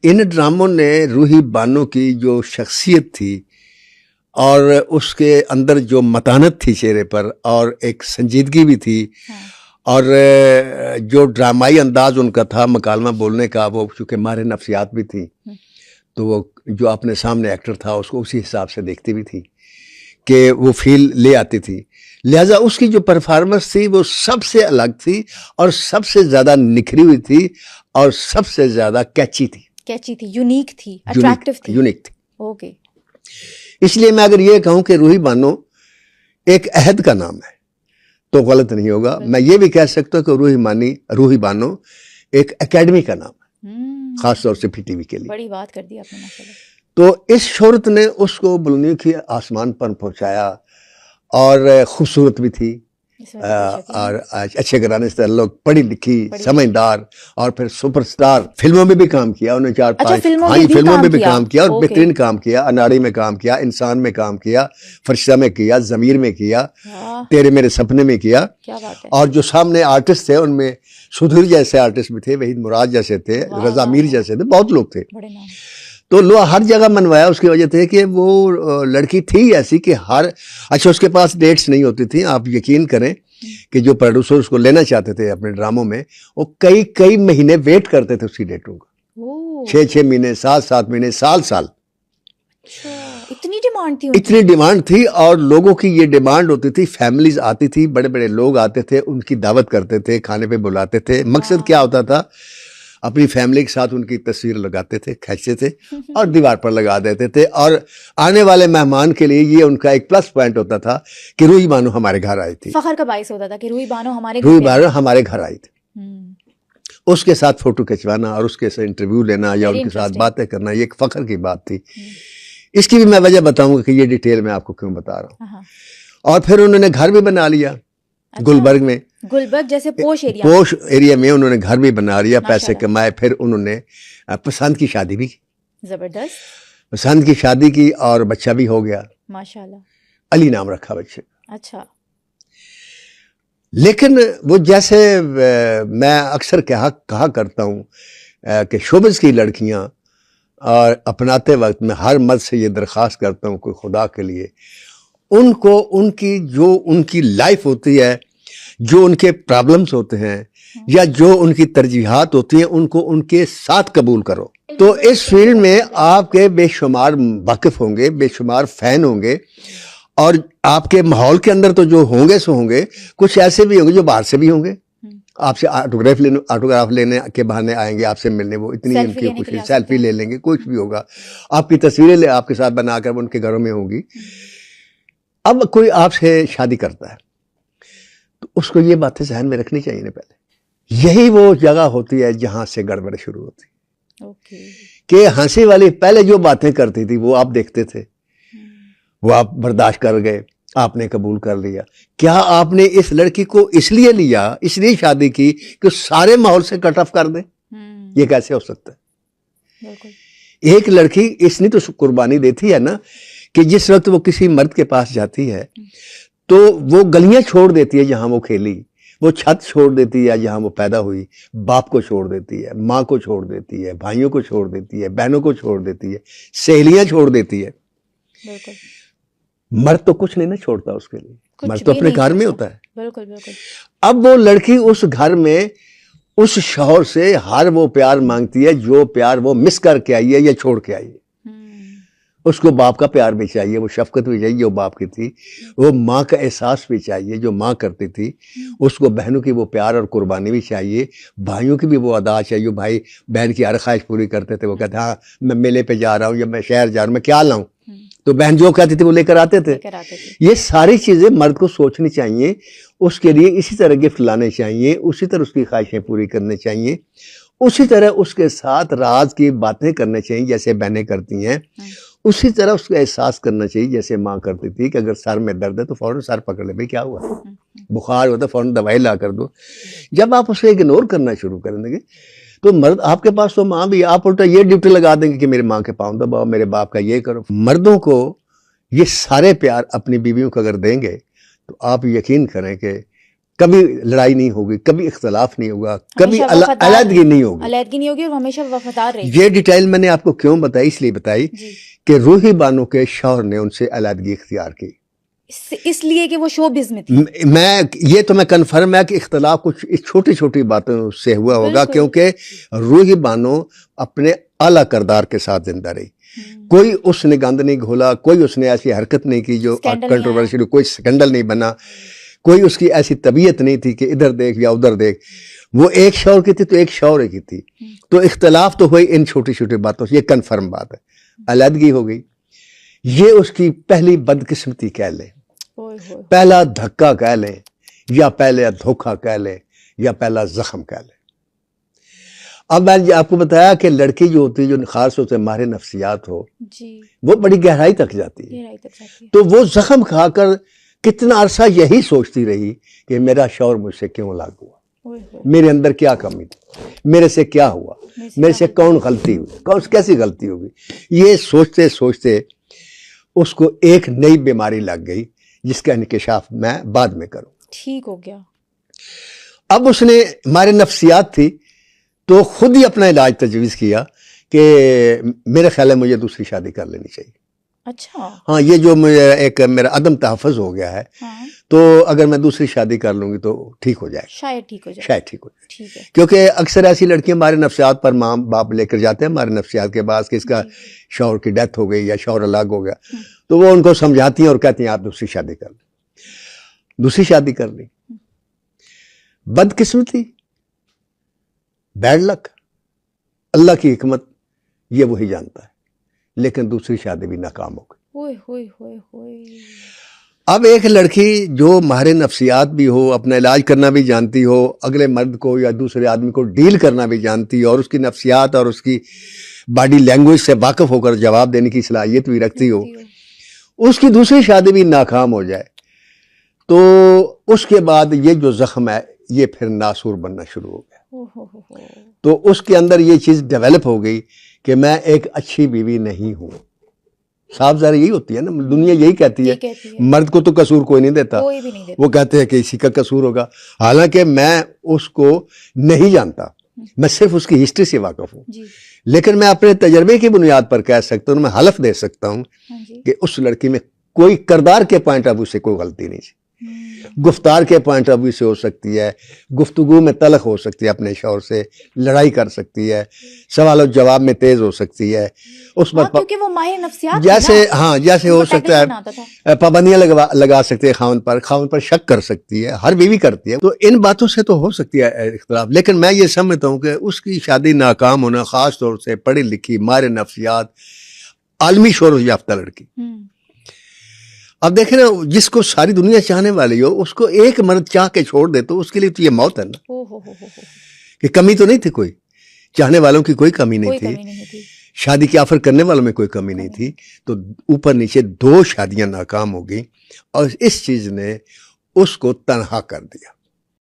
ان ڈراموں نے روحی بانو کی جو شخصیت تھی اور اس کے اندر جو متانت تھی چہرے پر اور ایک سنجیدگی بھی تھی اور جو ڈرامائی انداز ان کا تھا مکالمہ بولنے کا، وہ چونکہ ماہر نفسیات بھی تھی تو وہ جو اپنے سامنے ایکٹر تھا اس کو اسی حساب سے دیکھتی بھی تھی کہ وہ فیل لے آتی تھی. لہٰذا اس کی جو پرفارمنس تھی وہ سب سے الگ تھی اور سب سے زیادہ نکھری ہوئی تھی اور سب سے زیادہ کیچی تھی، یونیک تھی، اٹریکٹیو تھی. یونیک تھی. اوکے. اس لیے میں اگر یہ کہوں کہ روحی بانو ایک عہد کا نام ہے تو غلط نہیں ہوگا. میں یہ بھی کہہ سکتا ہوں کہ روحی بانو ایک اکیڈمی کا نام ہے، خاص طور سے پی ٹی وی کے لیے. بڑی بات کر دی آپ نے ماشاءاللہ. تو اس شہرت نے اس کو بلندیوں کی آسمان پر پہنچایا اور خوبصورت بھی تھی اور اچھے گھرانے سے تعلق، پڑھی لکھی، سمجھدار، اور پھر سپر سٹار. فلموں میں بھی کام کیا انہوں نے، 4-5 فلموں میں بھی کام کیا اور بہترین کام کیا. اناڑی میں کام کیا، انسان میں کام کیا، فرشتہ میں کیا، ضمیر میں کیا، تیرے میرے سپنے میں کیا. اور جو سامنے آرٹسٹ تھے ان میں سدھیر جیسے آرٹسٹ بھی تھے، وحید مراد جیسے تھے، رضا میر جیسے تھے، بہت لوگ تھے. تو ہر جگہ منوایا. اس کی وجہ تھی کہ وہ لڑکی تھی ایسی کہ اچھا اس کے پاس ڈیٹس نہیں ہوتی تھیں. آپ یقین کریں کہ جو پروڈیوسر اس کو لینا چاہتے تھے اپنے ڈراموں میں، وہ کئی مہینے ویٹ کرتے تھے اس کی ڈیٹوں کا، 6 مہینے، 7 مہینے، سال. اتنی ڈیمانڈ تھی اور لوگوں کی یہ ڈیمانڈ ہوتی تھی. فیملیز آتی تھی، بڑے بڑے لوگ آتے تھے، ان کی دعوت کرتے تھے، کھانے پہ بلاتے تھے. مقصد کیا ہوتا تھا؟ اپنی فیملی کے ساتھ ان کی تصویر لگاتے تھے، کھینچتے تھے اور دیوار پر لگا دیتے تھے. اور آنے والے مہمان کے لیے یہ ان کا ایک پلس پوائنٹ ہوتا تھا کہ روحی بانو ہمارے گھر آئی تھی. فخر کا باعث ہوتا تھا کہ روحی بانو ہمارے گھر آئی تھی. اس کے ساتھ فوٹو کھنچوانا اور اس کے ساتھ انٹرویو لینا یا ان کے ساتھ باتیں کرنا، یہ ایک فخر کی بات تھی. اس کی بھی میں وجہ بتاؤں گا کہ یہ ڈیٹیل میں آپ کو کیوں بتا رہا ہوں. اور پھر انہوں نے گھر بھی بنا لیا گلبرگ میں، جیسے پوش ایریا میں انہوں نے گھر بھی بنا لیا، پیسے کمائے. پھر انہوں نے پسند کی شادی بھی کی، زبردست پسند کی شادی کی اور بچہ بھی ہو گیا. ماشاءاللہ. علی نام رکھا بچے. اچھا. لیکن وہ جیسے میں اکثر کہا کرتا ہوں کہ شوبز کی لڑکیاں اور اپناتے وقت میں ہر مرد سے یہ درخواست کرتا ہوں کوئی خدا کے لیے، ان کو ان کی لائف ہوتی ہے، جو ان کے پرابلمز ہوتے ہیں یا جو ان کی ترجیحات ہوتی ہیں، ان کو ان کے ساتھ قبول کرو. تو اس فیلڈ میں آپ کے بے شمار واقف ہوں گے، بے شمار فین ہوں گے، اور آپ کے ماحول کے اندر تو جو ہوں گے سو ہوں گے. کچھ ایسے بھی ہوں گے جو باہر سے بھی ہوں گے، آپ سے آٹوگراف لینے کے بہانے آئیں گے، آپ سے ملنے. وہ اتنی ان کی خوشی، سیلفی لے لیں گے، کچھ بھی ہوگا. آپ کی تصویریں آپ کے ساتھ بنا کر ان کے گھروں میں ہوں گی. اب کوئی آپ سے شادی کرتا ہے تو اس کو یہ باتیں ذہن میں رکھنی چاہیے نا. پہلے یہی وہ جگہ ہوتی ہے جہاں سے گڑبڑ شروع ہوتی کہ ہنسی والی پہلے جو باتیں کرتی تھی وہ آپ دیکھتے تھے، وہ آپ برداشت کر گئے، آپ نے قبول کر لیا. کیا آپ نے اس لڑکی کو اس لیے لیا، اس لیے شادی کی کہ سارے ماحول سے کٹ آف کر دیں؟ یہ کیسے ہو سکتا ہے؟ ایک لڑکی اس نے تو قربانی دیتی ہے نا کہ جس وقت وہ کسی مرد کے پاس جاتی ہے تو وہ گلیاں چھوڑ دیتی ہے جہاں وہ کھیلی، وہ چھت چھوڑ دیتی ہے جہاں وہ پیدا ہوئی، باپ کو چھوڑ دیتی ہے، ماں کو چھوڑ دیتی ہے، بھائیوں کو چھوڑ دیتی ہے، بہنوں کو چھوڑ دیتی ہے، سہیلیاں چھوڑ دیتی ہے. مرد تو کچھ نہیں نا چھوڑتا اس کے لیے، مرد تو اپنے گھر میں ہوتا ہے. بالکل. اب وہ لڑکی اس گھر میں اس شوہر سے ہر وہ پیار مانگتی ہے جو پیار وہ مس کر کے آئی ہے یا چھوڑ کے آئی ہے. اس کو باپ کا پیار بھی چاہیے، وہ شفقت بھی چاہیے جو باپ کی تھی، وہ ماں کا احساس بھی چاہیے جو ماں کرتی تھی، اس کو بہنوں کی وہ پیار اور قربانی بھی چاہیے، بھائیوں کی بھی وہ ادا چاہیے. بھائی بہن کی ہر خواہش پوری کرتے تھے. وہ کہتے ہاں میں میلے پہ جا رہا ہوں یا میں شہر جا رہا ہوں، میں کیا لاؤں؟ تو بہن جو کہتی تھی وہ لے کر آتے تھے. یہ ساری چیزیں مرد کو سوچنی چاہیے. اس کے لیے اسی طرح گفٹ لانے چاہیے، اسی طرح اس کی خواہشیں پوری کرنے چاہیے، اسی طرح اس کے ساتھ راز کی باتیں کرنے چاہیے جیسے بہنیں کرتی ہیں، اسی طرح اس کا احساس کرنا چاہیے جیسے ماں کرتی تھی کہ اگر سر میں درد ہے تو فوراً سر پکڑ لے، بھائی کیا ہوا، بخار ہوتا ہے فوراً دوائی لا کر دو. جب آپ اسے اگنور کرنا شروع کر دیں گے تو مرد آپ کے پاس تو ماں بھی، آپ الٹا یہ ڈیوٹی لگا دیں گے کہ میرے ماں کے پاؤں دباؤ، میرے باپ کا یہ کرو. مردوں کو یہ سارے پیار اپنی بیویوں کو اگر دیں گے تو آپ یقین کریں کہ کبھی لڑائی نہیں ہوگی، کبھی اختلاف نہیں ہوگا، کبھی ہمیشہ وفادار علیحدگی نہیں ہوگی. علیحدگی نہیں ہوگی اور ہمیشہ وفادار رہے. یہ ڈیٹیل میں نے آپ کو کیوں بتائی، اس لیے بتائی جی کہ روحی بانو کے شوہر نے ان سے علیحدگی اختیار کی. اس لیے کہ وہ شوبز میں تھی. میں یہ تو میں کنفرم ہے کہ اختلاف کچھ چھوٹی چھوٹی باتوں سے ہوا ہوگا، بالکل. کیونکہ روحی بانو اپنے اعلیٰ کردار کے ساتھ زندہ رہی. کوئی اس نے گند نہیں گھولا، کوئی اس نے ایسی حرکت نہیں کی جو اسکینڈل نہیں کنٹروورشل، کوئی سکنڈل نہیں بنا، کوئی اس کی ایسی طبیعت نہیں تھی کہ ادھر دیکھ یا ادھر دیکھ. وہ ایک شوہر کی تھی تو ایک شوہر کی تھی، تو اختلاف تو ہوئی ان چھوٹی چھوٹی باتوں سے، یہ کنفرم بات ہے. علیحدگی ہو گئی، یہ اس کی پہلی بدقسمتی کہہ لیں، پہلا دھکا کہہ لیں، یا پہلا دھوکہ کہہ لیں، یا پہلا زخم کہہ لیں. اب میں نے آپ کو بتایا کہ لڑکی جو ہوتی ہے، جو خاص طور سے ماہر نفسیات ہو، جی وہ بڑی گہرائی تک جاتی ہے. گہرائی تک جاتی ہے. تو وہ زخم کھا کر کتنا عرصہ یہی سوچتی رہی کہ میرا شوہر مجھ سے کیوں الگ ہوا، میرے اندر کیا کمی تھی، میرے سے کیا ہوا، میرے سے کون غلطی ہوئی، کیسی غلطی ہوگی. یہ سوچتے سوچتے اس کو ایک نئی بیماری لگ گئی جس کا انکشاف میں بعد میں کروں. ٹھیک ہو گیا. اب اس نے ہمارے نفسیات تھی تو خود ہی اپنا علاج تجویز کیا کہ میرے خیال ہے مجھے دوسری شادی کر لینی چاہیے. اچھا. ہاں، یہ جو مجھے ایک میرا عدم تحفظ ہو گیا ہے، ہاں تو اگر میں دوسری شادی کر لوں گی تو ٹھیک ہو جائے گا، شاید ٹھیک ہو جائے. شاید ٹھیک ہو جائے. ٹھیک ہے. کیونکہ اکثر ایسی لڑکیاں ہمارے نفسیات پر ماں باپ لے کر جاتے ہیں، ہمارے نفسیات کے بعد کہ اس کا شوہر کی ڈیتھ ہو گئی یا شوہر الگ ہو گیا، تو وہ ان کو سمجھاتی ہیں اور کہتی ہیں آپ دوسری شادی کر لیں. دوسری شادی کر لی، بدقسمتی، بیڈ لک، اللہ کی حکمت یہ وہی جانتا ہے، لیکن دوسری شادی بھی ناکام ہو گئی. ہوئے ہوئے ہوئے ہوئے. اب ایک لڑکی جو ماہر نفسیات بھی ہو، اپنا علاج کرنا بھی جانتی ہو، اگلے مرد کو یا دوسرے آدمی کو ڈیل کرنا بھی جانتی ہو، اور اس کی نفسیات اور اس کی باڈی لینگویج سے واقف ہو کر جواب دینے کی صلاحیت بھی رکھتی ہو، اس کی دوسری شادی بھی ناکام ہو جائے تو اس کے بعد یہ جو زخم ہے یہ پھر ناسور بننا شروع ہو گیا. تو اس کے اندر یہ چیز ڈیولپ ہو گئی کہ میں ایک اچھی بیوی نہیں ہوں. صاف ظاہر یہی ہوتی ہے نا، دنیا یہی کہتی ہے. مرد کو تو قصور کوئی نہیں دیتا، کوئی بھی نہیں دیتا. وہ کہتے ہیں کہ اسی کا قصور ہوگا، حالانکہ میں اس کو نہیں جانتا، میں صرف اس کی ہسٹری سے واقف ہوں. جی. لیکن میں اپنے تجربے کی بنیاد پر کہہ سکتا ہوں، میں حلف دے سکتا ہوں کہ اس لڑکی میں کوئی کردار کے پوائنٹ آف ویو سے کوئی غلطی نہیں تھی. گفتار کے پوائنٹ آف ویو سے ہو سکتی ہے، گفتگو میں تلخ ہو سکتی ہے، اپنے شوہر سے لڑائی کر سکتی ہے، سوال و جواب میں تیز ہو سکتی ہے، اس پر کیونکہ وہ ماہر نفسیات جیسے ہو سکتا ہے پابندیاں لگا سکتے ہیں خاوند پر شک کر سکتی ہے، ہر بیوی کرتی ہے. تو ان باتوں سے تو ہو سکتی ہے اختلاف، لیکن میں یہ سمجھتا ہوں کہ اس کی شادی ناکام ہونا، خاص طور سے پڑھی لکھی ماہر نفسیات عالمی شہرت یافتہ لڑکی. اب دیکھیں نا، جس کو ساری دنیا چاہنے والی ہو، اس کو ایک مرد چاہ کے چھوڑ دے تو اس کے لیے تو یہ موت ہے نا. کہ کمی تو نہیں تھی، کوئی چاہنے والوں کی کوئی کمی نہیں تھی، شادی کی آفر کرنے والوں میں کوئی کمی نہیں تھی، تو اوپر نیچے 2 شادیاں ناکام ہو گئیں اور اس چیز نے اس کو تنہا کر دیا.